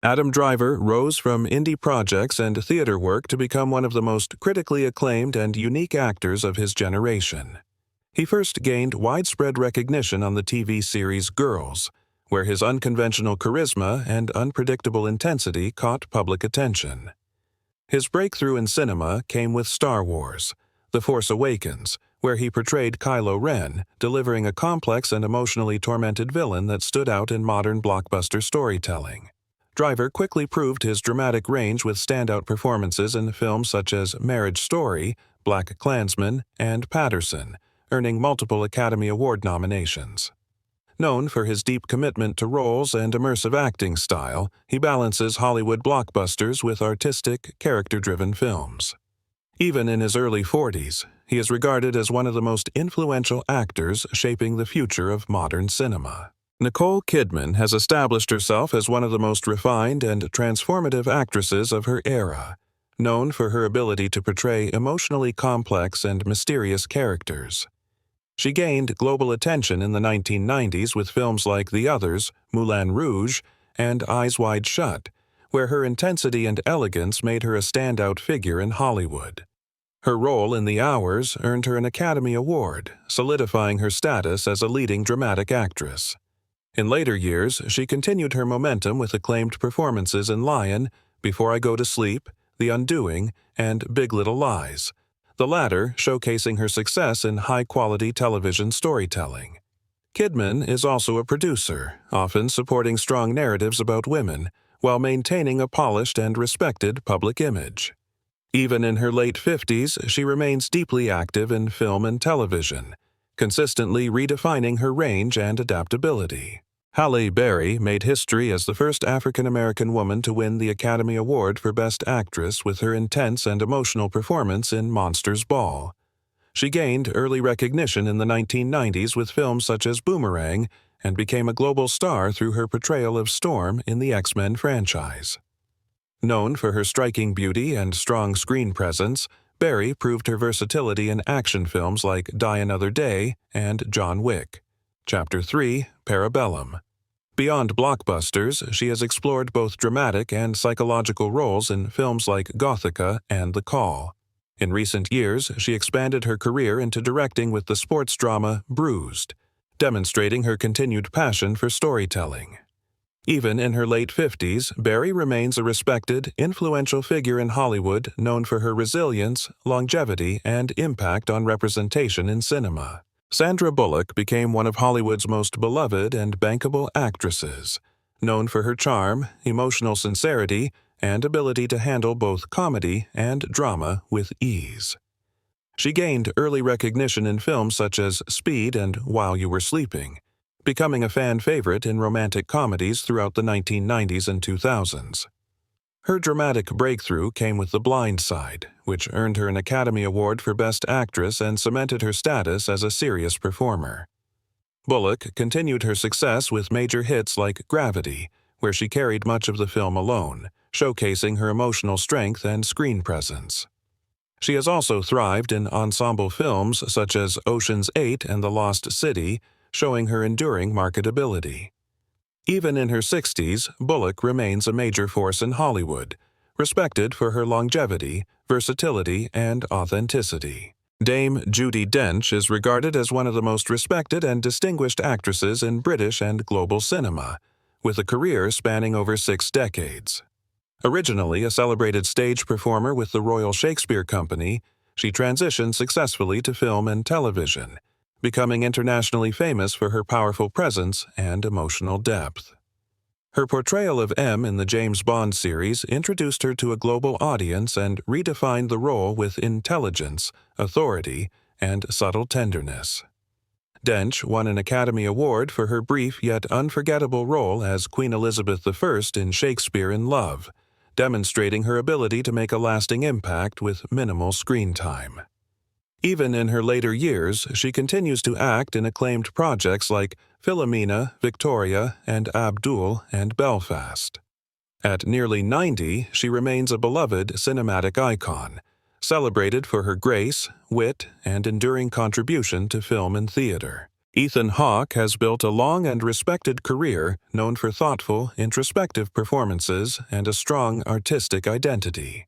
Adam Driver rose from indie projects and theater work to become one of the most critically acclaimed and unique actors of his generation. He first gained widespread recognition on the TV series Girls, where his unconventional charisma and unpredictable intensity caught public attention. His breakthrough in cinema came with Star Wars: The Force Awakens, where he portrayed Kylo Ren, delivering a complex and emotionally tormented villain that stood out in modern blockbuster storytelling. Driver quickly proved his dramatic range with standout performances in films such as Marriage Story, Black Klansman, and Patterson, earning multiple Academy Award nominations. Known for his deep commitment to roles and immersive acting style, he balances Hollywood blockbusters with artistic, character-driven films. Even in his early 40s, he is regarded as one of the most influential actors shaping the future of modern cinema. Nicole Kidman has established herself as one of the most refined and transformative actresses of her era, known for her ability to portray emotionally complex and mysterious characters. She gained global attention in the 1990s with films like The Others, Moulin Rouge, and Eyes Wide Shut, where her intensity and elegance made her a standout figure in Hollywood. Her role in The Hours earned her an Academy Award, solidifying her status as a leading dramatic actress. In later years, she continued her momentum with acclaimed performances in Lion, Before I Go to Sleep, The Undoing, and Big Little Lies, the latter showcasing her success in high-quality television storytelling. Kidman is also a producer, often supporting strong narratives about women, while maintaining a polished and respected public image. Even in her late 50s, she remains deeply active in film and television, consistently redefining her range and adaptability. Halle Berry made history as the first African-American woman to win the Academy Award for Best Actress with her intense and emotional performance in Monsters Ball. She gained early recognition in the 1990s with films such as Boomerang and became a global star through her portrayal of Storm in the X-Men franchise. Known for her striking beauty and strong screen presence, Berry proved her versatility in action films like Die Another Day and John Wick. Chapter 3, Parabellum. Beyond blockbusters, she has explored both dramatic and psychological roles in films like Gothika and The Call. In recent years, she expanded her career into directing with the sports drama Bruised, demonstrating her continued passion for storytelling. Even in her late 50s, Berry remains a respected, influential figure in Hollywood known for her resilience, longevity, and impact on representation in cinema. Sandra Bullock became one of Hollywood's most beloved and bankable actresses, known for her charm, emotional sincerity, and ability to handle both comedy and drama with ease. She gained early recognition in films such as Speed and While You Were Sleeping, becoming a fan favorite in romantic comedies throughout the 1990s and 2000s. Her dramatic breakthrough came with The Blind Side, which earned her an Academy Award for Best Actress and cemented her status as a serious performer. Bullock continued her success with major hits like Gravity, where she carried much of the film alone, showcasing her emotional strength and screen presence. She has also thrived in ensemble films such as Ocean's 8 and The Lost City, showing her enduring marketability. Even in her 60s, Bullock remains a major force in Hollywood, respected for her longevity, versatility, and authenticity. Dame Judi Dench is regarded as one of the most respected and distinguished actresses in British and global cinema, with a career spanning over 6 decades. Originally a celebrated stage performer with the Royal Shakespeare Company, she transitioned successfully to film and television, becoming internationally famous for her powerful presence and emotional depth. Her portrayal of M in the James Bond series introduced her to a global audience and redefined the role with intelligence, authority, and subtle tenderness. Dench won an Academy Award for her brief yet unforgettable role as Queen Elizabeth I in Shakespeare in Love, demonstrating her ability to make a lasting impact with minimal screen time. Even in her later years, she continues to act in acclaimed projects like Philomena, Victoria, and Abdul and Belfast. At nearly 90, she remains a beloved cinematic icon, celebrated for her grace, wit, and enduring contribution to film and theater. Ethan Hawke has built a long and respected career known for thoughtful, introspective performances and a strong artistic identity.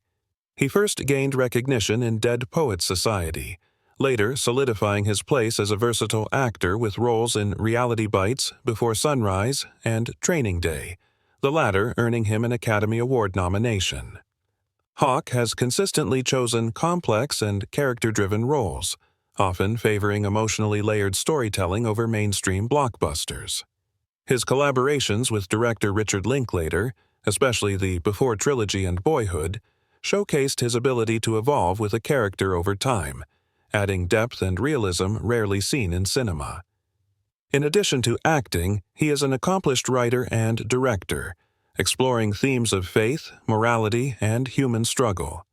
He first gained recognition in Dead Poets Society, later solidifying his place as a versatile actor with roles in Reality Bites, Before Sunrise, and Training Day, the latter earning him an Academy Award nomination. Hawke has consistently chosen complex and character-driven roles, often favoring emotionally layered storytelling over mainstream blockbusters. His collaborations with director Richard Linklater, especially the Before trilogy and Boyhood, showcased his ability to evolve with a character over time, adding depth and realism rarely seen in cinema. In addition to acting, he is an accomplished writer and director, exploring themes of faith, morality, and human struggle.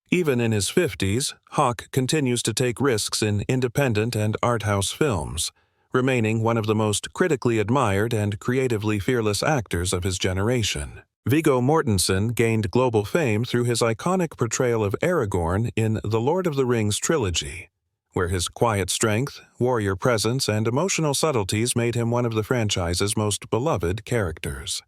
Even in his 50s, Hawke continues to take risks in independent and art house films, remaining one of the most critically admired and creatively fearless actors of his generation. Viggo Mortensen gained global fame through his iconic portrayal of Aragorn in the Lord of the Rings trilogy, where his quiet strength, warrior presence, and emotional subtleties made him one of the franchise's most beloved characters.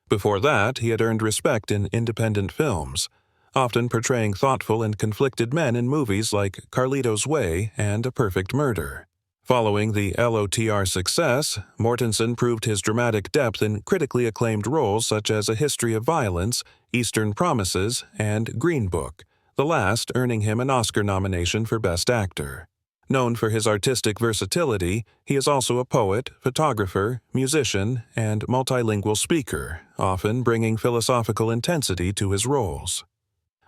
Before that, he had earned respect in independent films, often portraying thoughtful and conflicted men in movies like Carlito's Way and A Perfect Murder. Following the LOTR success, Mortensen proved his dramatic depth in critically acclaimed roles such as A History of Violence, Eastern Promises, and Green Book, the last earning him an Oscar nomination for Best Actor. Known for his artistic versatility, he is also a poet, photographer, musician, and multilingual speaker, often bringing philosophical intensity to his roles.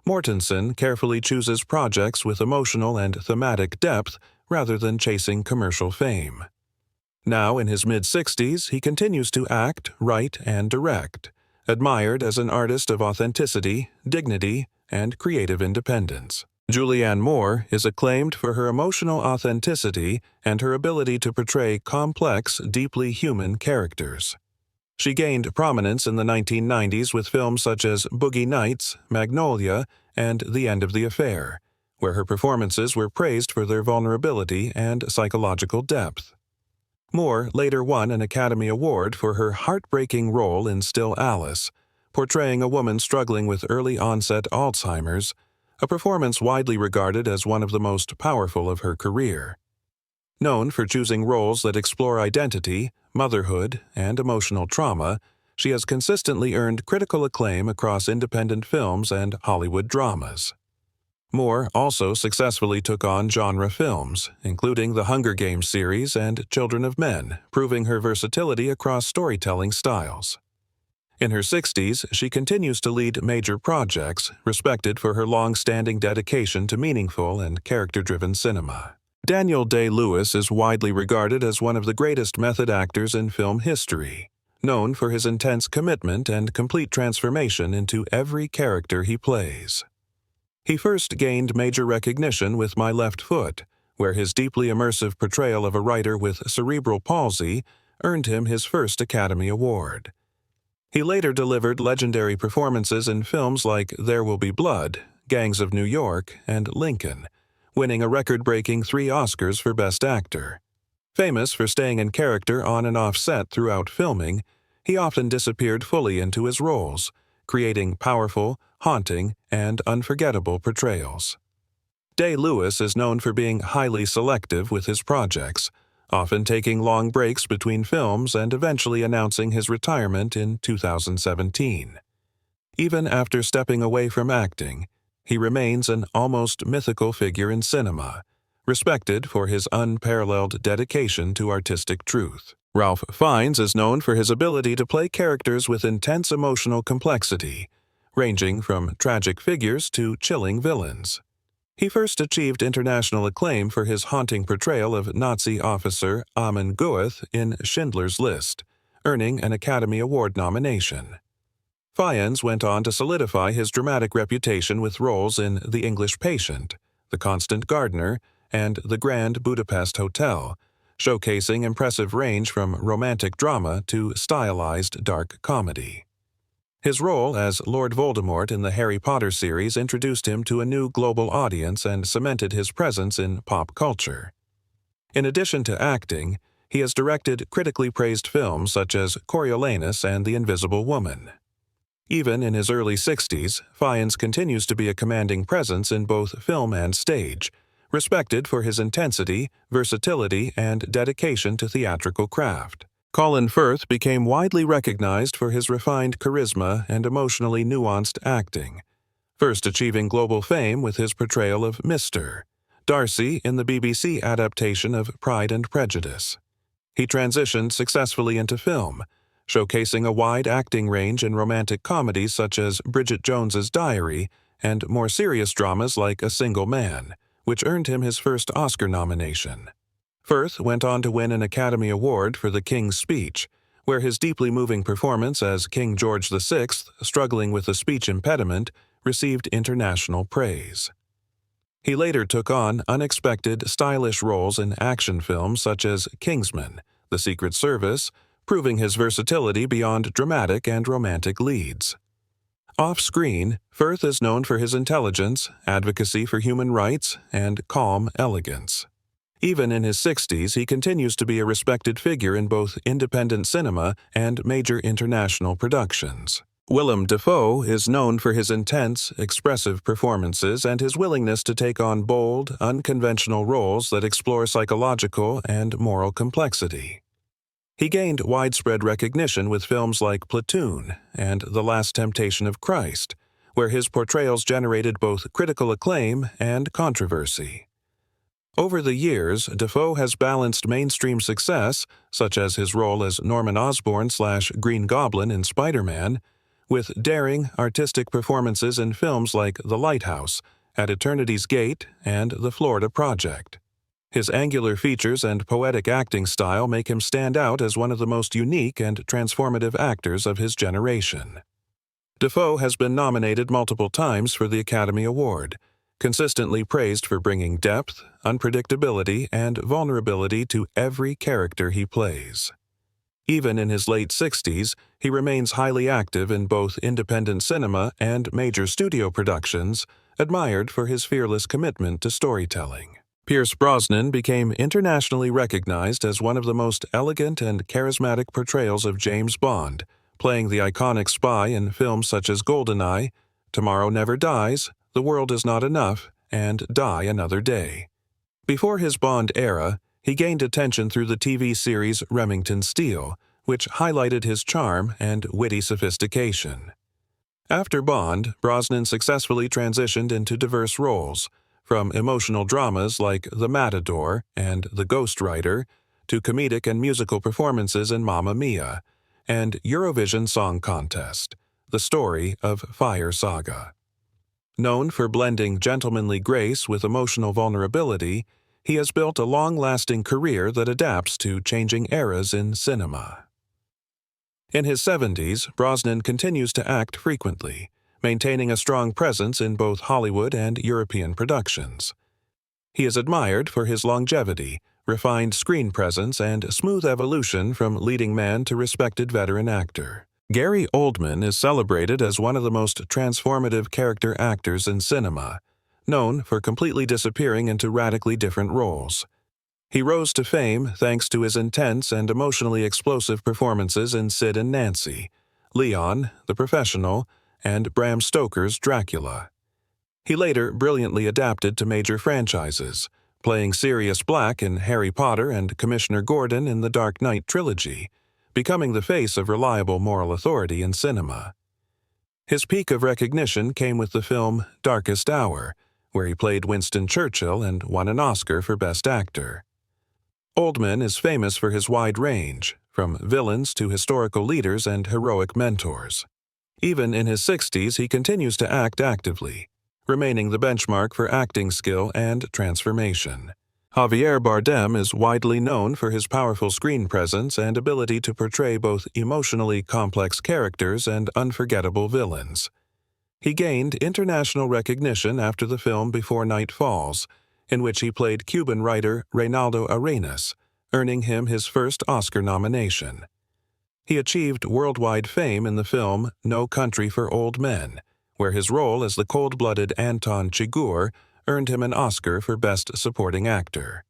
Mortensen carefully chooses projects with emotional and thematic depth rather than chasing commercial fame. Now in his mid-60s, he continues to act, write, and direct, admired as an artist of authenticity, dignity, and creative independence. Julianne Moore is acclaimed for her emotional authenticity and her ability to portray complex, deeply human characters. She gained prominence in the 1990s with films such as Boogie Nights, Magnolia, and The End of the Affair, where her performances were praised for their vulnerability and psychological depth. Moore later won an Academy Award for her heartbreaking role in Still Alice, portraying a woman struggling with early-onset Alzheimer's, a performance widely regarded as one of the most powerful of her career. Known for choosing roles that explore identity, motherhood, and emotional trauma, she has consistently earned critical acclaim across independent films and Hollywood dramas. Moore also successfully took on genre films, including the Hunger Games series and Children of Men, proving her versatility across storytelling styles. In her 60s, she continues to lead major projects, respected for her long-standing dedication to meaningful and character-driven cinema. Daniel Day-Lewis is widely regarded as one of the greatest method actors in film history, known for his intense commitment and complete transformation into every character he plays. He first gained major recognition with My Left Foot, where his deeply immersive portrayal of a writer with cerebral palsy earned him his first Academy Award. He later delivered legendary performances in films like There Will Be Blood, Gangs of New York, and Lincoln, winning a record-breaking 3 Oscars for Best Actor. Famous for staying in character on and off set throughout filming, he often disappeared fully into his roles, creating powerful, haunting, and unforgettable portrayals. Day-Lewis is known for being highly selective with his projects, often taking long breaks between films and eventually announcing his retirement in 2017. Even after stepping away from acting, he remains an almost mythical figure in cinema, respected for his unparalleled dedication to artistic truth. Ralph Fiennes is known for his ability to play characters with intense emotional complexity, ranging from tragic figures to chilling villains. He first achieved international acclaim for his haunting portrayal of Nazi officer Amon Goeth in Schindler's List, earning an Academy Award nomination. Fiennes went on to solidify his dramatic reputation with roles in The English Patient, The Constant Gardener, and The Grand Budapest Hotel, showcasing impressive range from romantic drama to stylized dark comedy. His role as Lord Voldemort in the Harry Potter series introduced him to a new global audience and cemented his presence in pop culture. In addition to acting, He has directed critically praised films such as Coriolanus and The Invisible Woman. Even in his early 60s, Fiennes continues to be a commanding presence in both film and stage, respected for his intensity, versatility, and dedication to theatrical craft. Colin Firth became widely recognized for his refined charisma and emotionally nuanced acting, first achieving global fame with his portrayal of Mr. Darcy in the BBC adaptation of Pride and Prejudice. He transitioned successfully into film, showcasing a wide acting range in romantic comedies such as Bridget Jones's Diary and more serious dramas like A Single Man, which earned him his first Oscar nomination. Firth went on to win an Academy Award for The King's Speech, where his deeply moving performance as King George VI, struggling with a speech impediment, received international praise. He later took on unexpected, stylish roles in action films such as Kingsman, The Secret Service, proving his versatility beyond dramatic and romantic leads. Off-screen, Firth is known for his intelligence, advocacy for human rights, and calm elegance. Even in his 60s, he continues to be a respected figure in both independent cinema and major international productions. Willem Dafoe is known for his intense, expressive performances and his willingness to take on bold, unconventional roles that explore psychological and moral complexity. He gained widespread recognition with films like Platoon and The Last Temptation of Christ, where his portrayals generated both critical acclaim and controversy. Over the years, Dafoe has balanced mainstream success, such as his role as Norman Osborn/Green Goblin in Spider-Man, with daring, artistic performances in films like The Lighthouse, At Eternity's Gate, and The Florida Project. His angular features and poetic acting style make him stand out as one of the most unique and transformative actors of his generation. Dafoe has been nominated multiple times for the Academy Award, consistently praised for bringing depth, unpredictability, and vulnerability to every character he plays. Even in his late 60s, he remains highly active in both independent cinema and major studio productions, admired for his fearless commitment to storytelling. Pierce Brosnan became internationally recognized as one of the most elegant and charismatic portrayals of James Bond, playing the iconic spy in films such as GoldenEye, Tomorrow Never Dies, The World Is Not Enough, and Die Another Day. Before his Bond era, he gained attention through the TV series Remington Steele, which highlighted his charm and witty sophistication. After Bond, Brosnan successfully transitioned into diverse roles, from emotional dramas like The Matador and The Ghostwriter to comedic and musical performances in Mamma Mia and Eurovision Song Contest, the story of Fire Saga. Known for blending gentlemanly grace with emotional vulnerability, he has built a long-lasting career that adapts to changing eras in cinema. In his 70s, Brosnan continues to act frequently, maintaining a strong presence in both Hollywood and European productions. He is admired for his longevity, refined screen presence, and smooth evolution from leading man to respected veteran actor. Gary Oldman is celebrated as one of the most transformative character actors in cinema, known for completely disappearing into radically different roles. He rose to fame thanks to his intense and emotionally explosive performances in Sid and Nancy, Leon, The Professional, and Bram Stoker's Dracula. He later brilliantly adapted to major franchises, playing Sirius Black in Harry Potter and Commissioner Gordon in the Dark Knight trilogy, becoming the face of reliable moral authority in cinema. His peak of recognition came with the film Darkest Hour, where he played Winston Churchill and won an Oscar for Best Actor. Oldman is famous for his wide range, from villains to historical leaders and heroic mentors. Even in his 60s, he continues to act actively, remaining the benchmark for acting skill and transformation. Javier Bardem is widely known for his powerful screen presence and ability to portray both emotionally complex characters and unforgettable villains. He gained international recognition after the film Before Night Falls, in which he played Cuban writer Reynaldo Arenas, earning him his first Oscar nomination. He achieved worldwide fame in the film No Country for Old Men, where his role as the cold-blooded Anton Chigurh earned him an Oscar for Best Supporting Actor.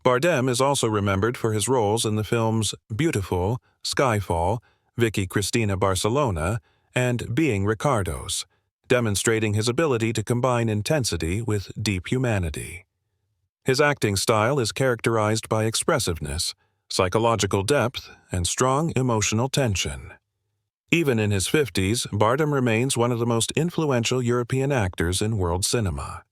Bardem is also remembered for his roles in the films Beautiful, Skyfall, Vicky Cristina Barcelona, and Being Ricardos, demonstrating his ability to combine intensity with deep humanity. His acting style is characterized by expressiveness, psychological depth, and strong emotional tension. Even in his 50s, Bardem remains one of the most influential European actors in world cinema.